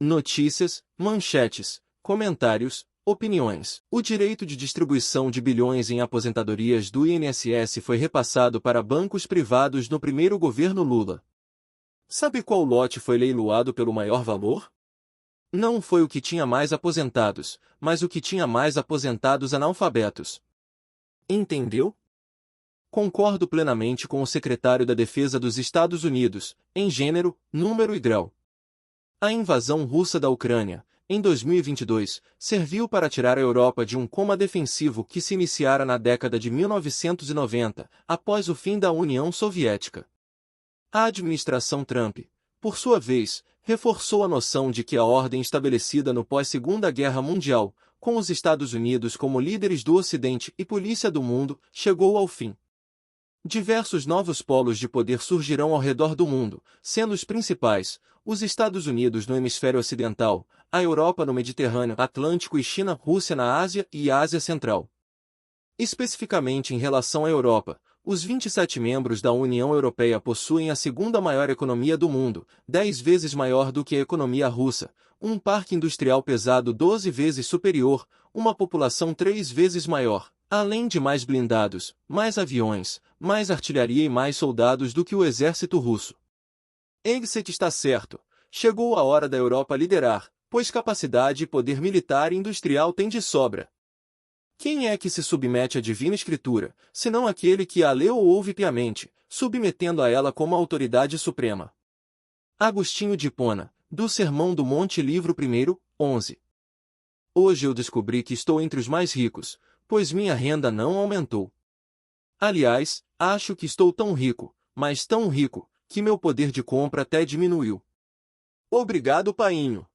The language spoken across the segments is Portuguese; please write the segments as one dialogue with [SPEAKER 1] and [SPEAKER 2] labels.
[SPEAKER 1] Notícias, manchetes, comentários, opiniões. O direito de distribuição de bilhões em aposentadorias do INSS foi repassado para bancos privados no primeiro governo Lula. Sabe qual lote foi leiloado pelo maior valor? Não foi o que tinha mais aposentados, mas o que tinha mais aposentados analfabetos. Entendeu? Concordo plenamente com o secretário da Defesa dos Estados Unidos, em gênero, número e grau. A invasão russa da Ucrânia, em 2022, serviu para tirar a Europa de um coma defensivo que se iniciara na década de 1990, após o fim da União Soviética. A administração Trump, por sua vez, reforçou a noção de que a ordem estabelecida no pós-Segunda Guerra Mundial, com os Estados Unidos como líderes do Ocidente e polícia do mundo, chegou ao fim. Diversos novos polos de poder surgirão ao redor do mundo, sendo os principais, os Estados Unidos no hemisfério ocidental, a Europa no Mediterrâneo Atlântico e China-Rússia na Ásia e Ásia Central. Especificamente em relação à Europa, os 27 membros da União Europeia possuem a segunda maior economia do mundo, 10 vezes maior do que a economia russa, um parque industrial pesado 12 vezes superior, uma população 3 vezes maior, além de mais blindados, mais aviões, mais artilharia e mais soldados do que o exército russo. Exit está certo. Chegou a hora da Europa liderar, pois capacidade e poder militar e industrial tem de sobra. Quem é que se submete à Divina Escritura, senão aquele que a leu ou ouve piamente, submetendo a ela como autoridade suprema? Agostinho de Hipona, do Sermão do Monte, livro 1, 11. Hoje eu descobri que estou entre os mais ricos, pois minha renda não aumentou. Aliás, acho que estou tão rico, mas tão rico, que meu poder de compra até diminuiu. Obrigado, painho.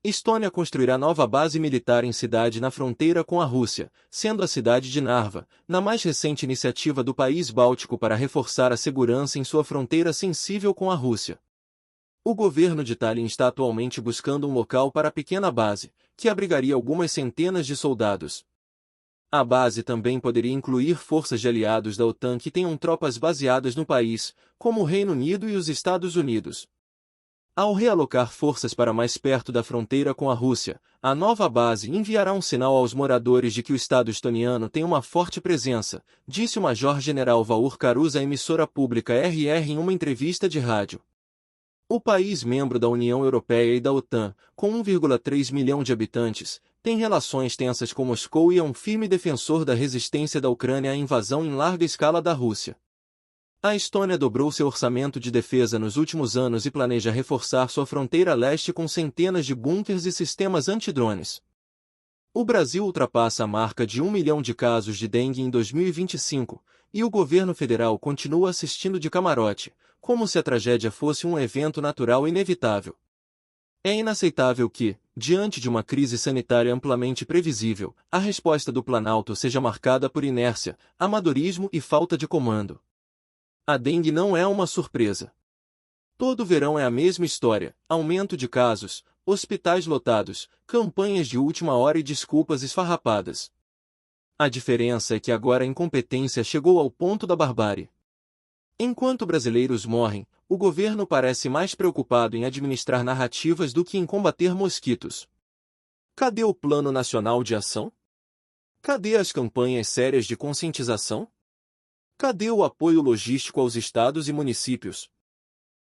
[SPEAKER 1] Estônia construirá nova base militar em cidade na fronteira com a Rússia, sendo a cidade de Narva, na mais recente iniciativa do país báltico para reforçar a segurança em sua fronteira sensível com a Rússia. O governo de Tallinn está atualmente buscando um local para a pequena base, que abrigaria algumas centenas de soldados. A base também poderia incluir forças de aliados da OTAN que tenham tropas baseadas no país, como o Reino Unido e os Estados Unidos. Ao realocar forças para mais perto da fronteira com a Rússia, a nova base enviará um sinal aos moradores de que o Estado estoniano tem uma forte presença, disse o Major-General Vaur Karus à emissora pública RR em uma entrevista de rádio. O país membro da União Europeia e da OTAN, com 1,3 milhão de habitantes, tem relações tensas com Moscou e é um firme defensor da resistência da Ucrânia à invasão em larga escala da Rússia. A Estônia dobrou seu orçamento de defesa nos últimos anos e planeja reforçar sua fronteira leste com centenas de bunkers e sistemas antidrones. O Brasil ultrapassa a marca de 1 milhão de casos de dengue em 2025, e o governo federal continua assistindo de camarote, como se a tragédia fosse um evento natural inevitável. É inaceitável que, diante de uma crise sanitária amplamente previsível, a resposta do Planalto seja marcada por inércia, amadorismo e falta de comando. A dengue não é uma surpresa. Todo verão é a mesma história: aumento de casos, hospitais lotados, campanhas de última hora e desculpas esfarrapadas. A diferença é que agora a incompetência chegou ao ponto da barbárie. Enquanto brasileiros morrem, o governo parece mais preocupado em administrar narrativas do que em combater mosquitos. Cadê o Plano Nacional de Ação? Cadê as campanhas sérias de conscientização? Cadê o apoio logístico aos estados e municípios?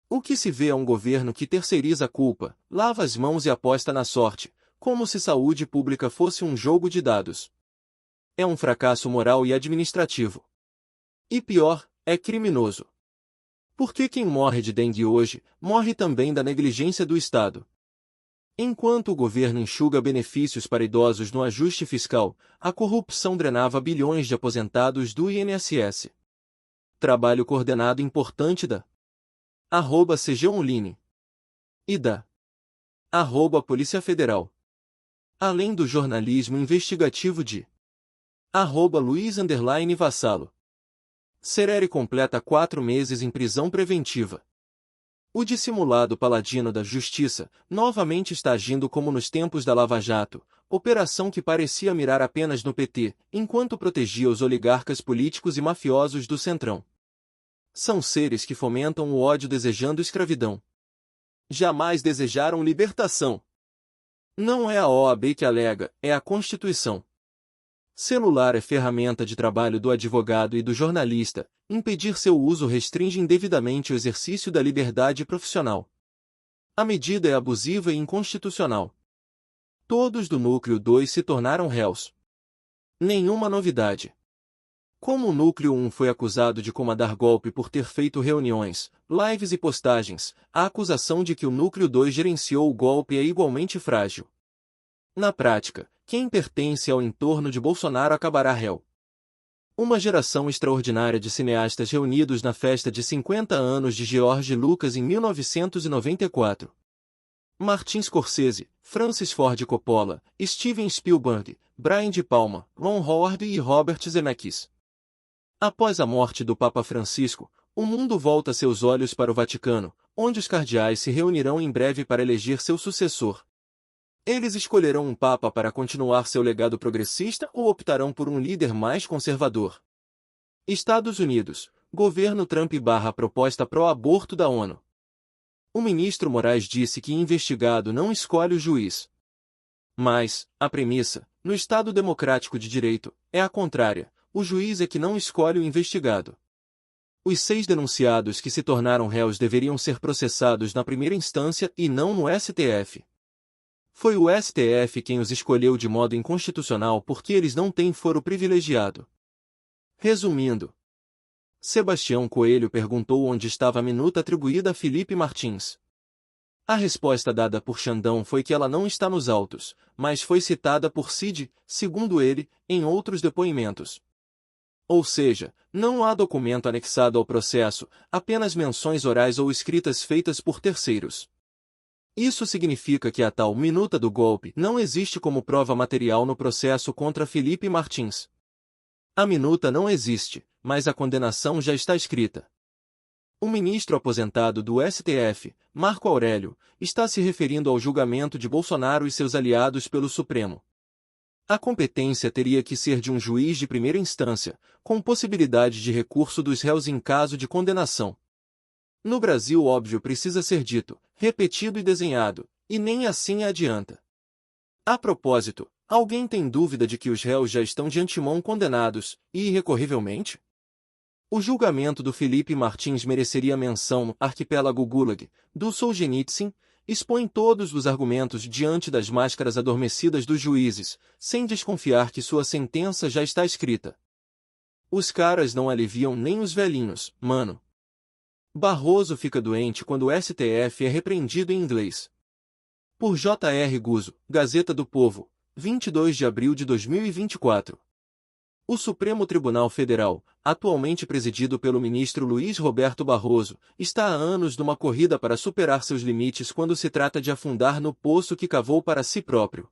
[SPEAKER 1] O que se vê é um governo que terceiriza a culpa, lava as mãos e aposta na sorte, como se saúde pública fosse um jogo de dados. É um fracasso moral e administrativo. E pior, é criminoso. Porque quem morre de dengue hoje, morre também da negligência do Estado. Enquanto o governo enxuga benefícios para idosos no ajuste fiscal, a corrupção drenava bilhões de aposentados do INSS. Trabalho coordenado importante da @CGOnline e da Polícia Federal. Além do jornalismo investigativo de @Luiz_Vassalo. Cereri completa 4 meses em prisão preventiva. O dissimulado paladino da justiça novamente está agindo como nos tempos da Lava Jato, operação que parecia mirar apenas no PT, enquanto protegia os oligarcas políticos e mafiosos do Centrão. São seres que fomentam o ódio desejando escravidão. jamais desejaram libertação. Não é a OAB que alega, é a Constituição. Celular é ferramenta de trabalho do advogado e do jornalista, impedir seu uso restringe indevidamente o exercício da liberdade profissional. A medida é abusiva e inconstitucional. Todos do Núcleo 2 se tornaram réus. Nenhuma novidade. Como o Núcleo 1 foi acusado de comandar golpe por ter feito reuniões, lives e postagens, a acusação de que o Núcleo 2 gerenciou o golpe é igualmente frágil. Na prática, quem pertence ao entorno de Bolsonaro acabará réu. Uma geração extraordinária de cineastas reunidos na festa de 50 anos de George Lucas em 1994. Martin Scorsese, Francis Ford Coppola, Steven Spielberg, Brian De Palma, Ron Howard e Robert Zemeckis. Após a morte do Papa Francisco, o mundo volta seus olhos para o Vaticano, onde os cardeais se reunirão em breve para eleger seu sucessor. Eles escolherão um papa para continuar seu legado progressista ou optarão por um líder mais conservador? Estados Unidos. Governo Trump barra proposta pró-aborto da ONU. O ministro Moraes disse que investigado não escolhe o juiz. Mas, a premissa, no Estado democrático de direito, é a contrária, o juiz é que não escolhe o investigado. Os 6 denunciados que se tornaram réus deveriam ser processados na primeira instância e não no STF. Foi o STF quem os escolheu de modo inconstitucional porque eles não têm foro privilegiado. Resumindo, Sebastião Coelho perguntou onde estava a minuta atribuída a Felipe Martins. A resposta dada por Xandão foi que ela não está nos autos, mas foi citada por Cid, segundo ele, em outros depoimentos. Ou seja, não há documento anexado ao processo, apenas menções orais ou escritas feitas por terceiros. Isso significa que a tal minuta do golpe não existe como prova material no processo contra Felipe Martins. A minuta não existe, mas a condenação já está escrita. O ministro aposentado do STF, Marco Aurélio, está se referindo ao julgamento de Bolsonaro e seus aliados pelo Supremo. A competência teria que ser de um juiz de primeira instância, com possibilidade de recurso dos réus em caso de condenação. No Brasil, óbvio precisa ser dito, repetido e desenhado, e nem assim adianta. A propósito, alguém tem dúvida de que os réus já estão de antemão condenados, e irrecorrivelmente? O julgamento do Felipe Martins mereceria menção no Arquipélago Gulag, do Solzhenitsyn, expõe todos os argumentos diante das máscaras adormecidas dos juízes, sem desconfiar que sua sentença já está escrita. Os caras não aliviam nem os velhinhos, mano. Barroso fica doente quando o STF é repreendido em inglês. Por J.R. Guzzo, Gazeta do Povo, 22 de abril de 2024. O Supremo Tribunal Federal, atualmente presidido pelo ministro Luiz Roberto Barroso, está há anos numa corrida para superar seus limites quando se trata de afundar no poço que cavou para si próprio.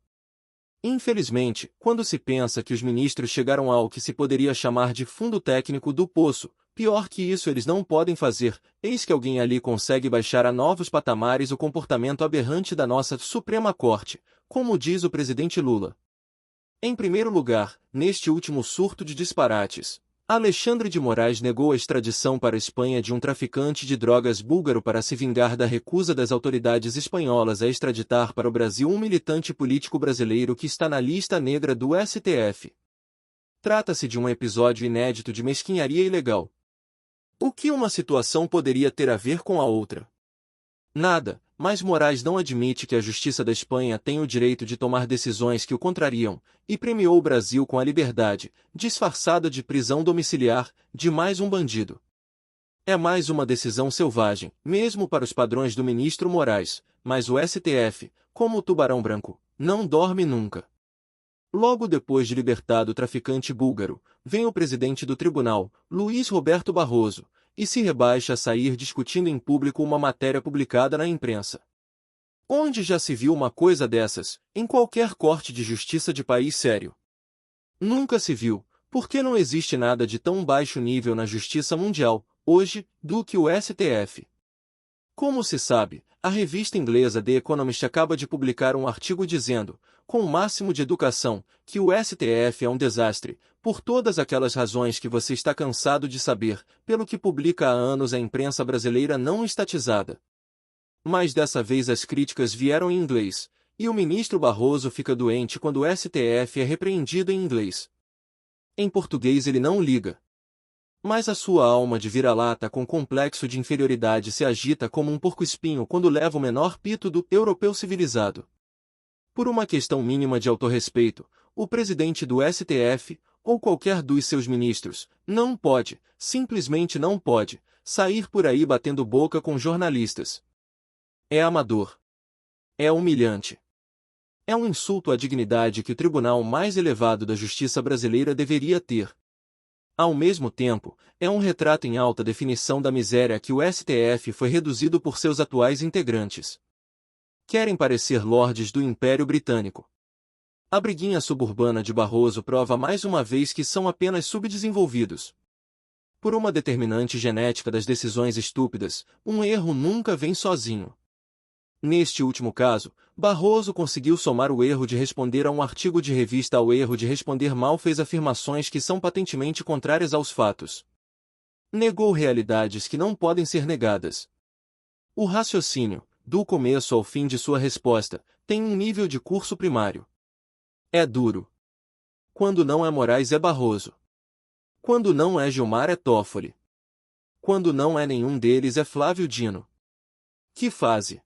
[SPEAKER 1] Infelizmente, quando se pensa que os ministros chegaram ao que se poderia chamar de fundo técnico do poço, pior que isso eles não podem fazer, eis que alguém ali consegue baixar a novos patamares o comportamento aberrante da nossa Suprema Corte, como diz o presidente Lula. Em primeiro lugar, neste último surto de disparates, Alexandre de Moraes negou a extradição para a Espanha de um traficante de drogas búlgaro para se vingar da recusa das autoridades espanholas a extraditar para o Brasil um militante político brasileiro que está na lista negra do STF. Trata-se de um episódio inédito de mesquinharia ilegal. O que uma situação poderia ter a ver com a outra? Nada, mas Moraes não admite que a Justiça da Espanha tem o direito de tomar decisões que o contrariam, e premiou o Brasil com a liberdade, disfarçada de prisão domiciliar, de mais um bandido. É mais uma decisão selvagem, mesmo para os padrões do ministro Moraes, mas o STF, como o tubarão branco, não dorme nunca. Logo depois de libertado o traficante búlgaro, vem o presidente do tribunal, Luiz Roberto Barroso, e se rebaixa a sair discutindo em público uma matéria publicada na imprensa. Onde já se viu uma coisa dessas, em qualquer corte de justiça de país sério? Nunca se viu, porque não existe nada de tão baixo nível na justiça mundial, hoje, do que o STF. Como se sabe, a revista inglesa The Economist acaba de publicar um artigo dizendo, com o máximo de educação, que o STF é um desastre, por todas aquelas razões que você está cansado de saber, pelo que publica há anos a imprensa brasileira não estatizada. Mas dessa vez as críticas vieram em inglês, e o ministro Barroso fica doente quando o STF é repreendido em inglês. Em português ele não liga. Mas a sua alma de vira-lata com complexo de inferioridade se agita como um porco-espinho quando leva o menor pito do europeu civilizado. Por uma questão mínima de autorrespeito, o presidente do STF, ou qualquer dos seus ministros, não pode, simplesmente não pode, sair por aí batendo boca com jornalistas. É amador. É humilhante. É um insulto à dignidade que o tribunal mais elevado da justiça brasileira deveria ter. Ao mesmo tempo, é um retrato em alta definição da miséria que o STF foi reduzido por seus atuais integrantes. Querem parecer lordes do Império Britânico. A briguinha suburbana de Barroso prova mais uma vez que são apenas subdesenvolvidos. Por uma determinante genética das decisões estúpidas, um erro nunca vem sozinho. Neste último caso, Barroso conseguiu somar o erro de responder a um artigo de revista ao erro de responder mal, fez afirmações que são patentemente contrárias aos fatos. Negou realidades que não podem ser negadas. O raciocínio, do começo ao fim de sua resposta, tem um nível de curso primário. É duro. Quando não é Moraes é Barroso. Quando não é Gilmar é Toffoli. Quando não é nenhum deles é Flávio Dino. Que fase!